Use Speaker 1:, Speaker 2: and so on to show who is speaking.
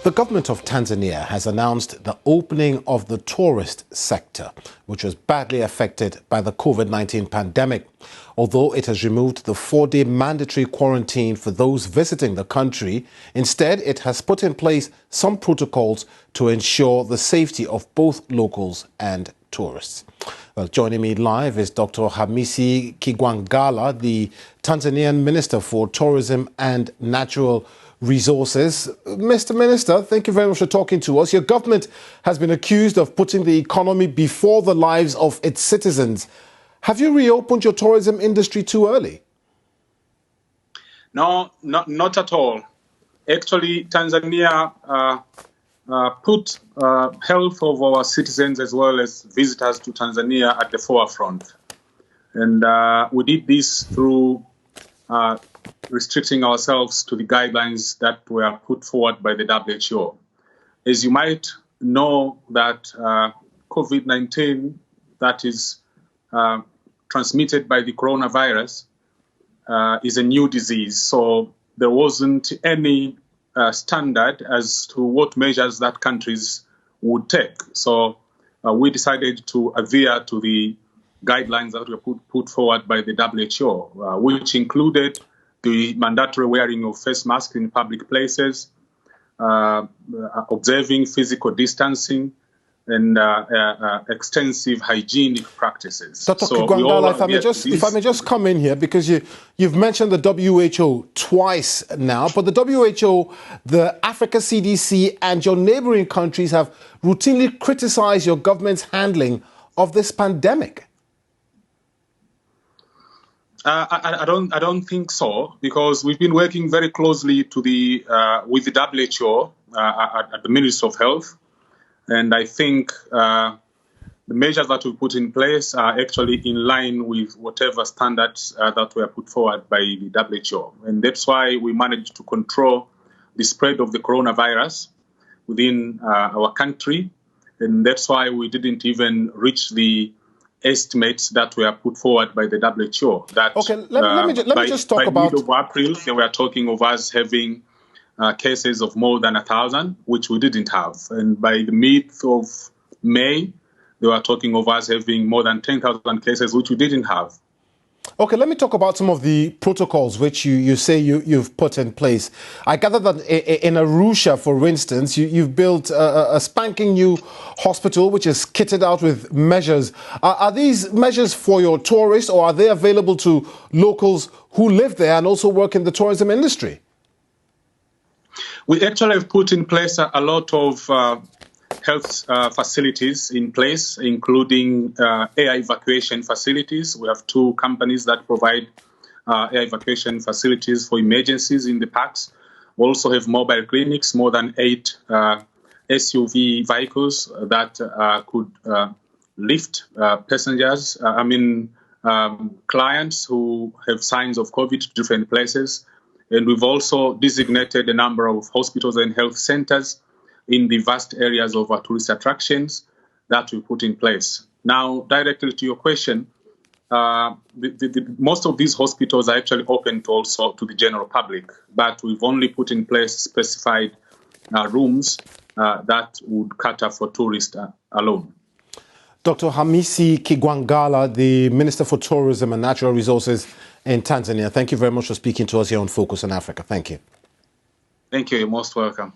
Speaker 1: The government of Tanzania has announced the opening of the tourist sector, which was badly affected by the COVID-19 pandemic. Although it has removed the 4-day mandatory quarantine for those visiting the country, instead it has put in place some protocols to ensure the safety of both locals and tourists. Well, joining me live is Dr. Hamisi Kigwangalla, the Tanzanian Minister for Tourism and Natural Resources. Mr. Minister, thank you very much for talking to us. Your government has been accused of putting the economy before the lives of its citizens. Have you reopened your tourism industry too early?
Speaker 2: No, not at all. Actually, Tanzania put health of our citizens as well as visitors to Tanzania at the forefront. And we did this through restricting ourselves to the guidelines that were put forward by the WHO. As you might know, that COVID-19, that is transmitted by the coronavirus, is a new disease. So there wasn't any standard as to what measures that countries would take. So we decided to adhere to the guidelines that were put forward by the WHO, which included the mandatory wearing of face masks in public places, observing physical distancing, and extensive hygienic practices.
Speaker 1: Dr. Kigwangalla, if I may just come in here, because you've mentioned the WHO twice now, but the WHO, the Africa CDC, and your neighboring countries have routinely criticized your government's handling of this pandemic.
Speaker 2: I don't think so, because we've been working very closely with the WHO at the Ministry of Health, and I think the measures that we put in place are actually in line with whatever standards that were put forward by the WHO, and that's why we managed to control the spread of the coronavirus within our country, and that's why we didn't even reach the estimates that were put forward by the WHO. That
Speaker 1: let me just talk about.
Speaker 2: By mid of April, they were talking of us having cases of more than 1,000, which we didn't have. And by the mid of May, they were talking of us having more than 10,000 cases, which we didn't have.
Speaker 1: Okay, let me talk about some of the protocols which you say you've put in place. I gather that in Arusha, for instance, you've built a spanking new hospital which is kitted out with measures. Are these measures for your tourists, or are they available to locals who live there and also work in the tourism industry?
Speaker 2: We actually have put in place a lot of health facilities in place, including air evacuation facilities. We have 2 companies that provide air evacuation facilities for emergencies in the parks. We also have mobile clinics, more than 8 SUV vehicles that could lift passengers, clients who have signs of COVID to different places. And we've also designated a number of hospitals and health centers in the vast areas of our tourist attractions that we put in place. Now, directly to your question, most of these hospitals are actually open also to the general public, but we've only put in place specified rooms that would cater for tourists alone.
Speaker 1: Dr. Hamisi Kigwangalla, the Minister for Tourism and Natural Resources in Tanzania, thank you very much for speaking to us here on Focus on Africa. Thank you.
Speaker 2: Thank you. You're most welcome.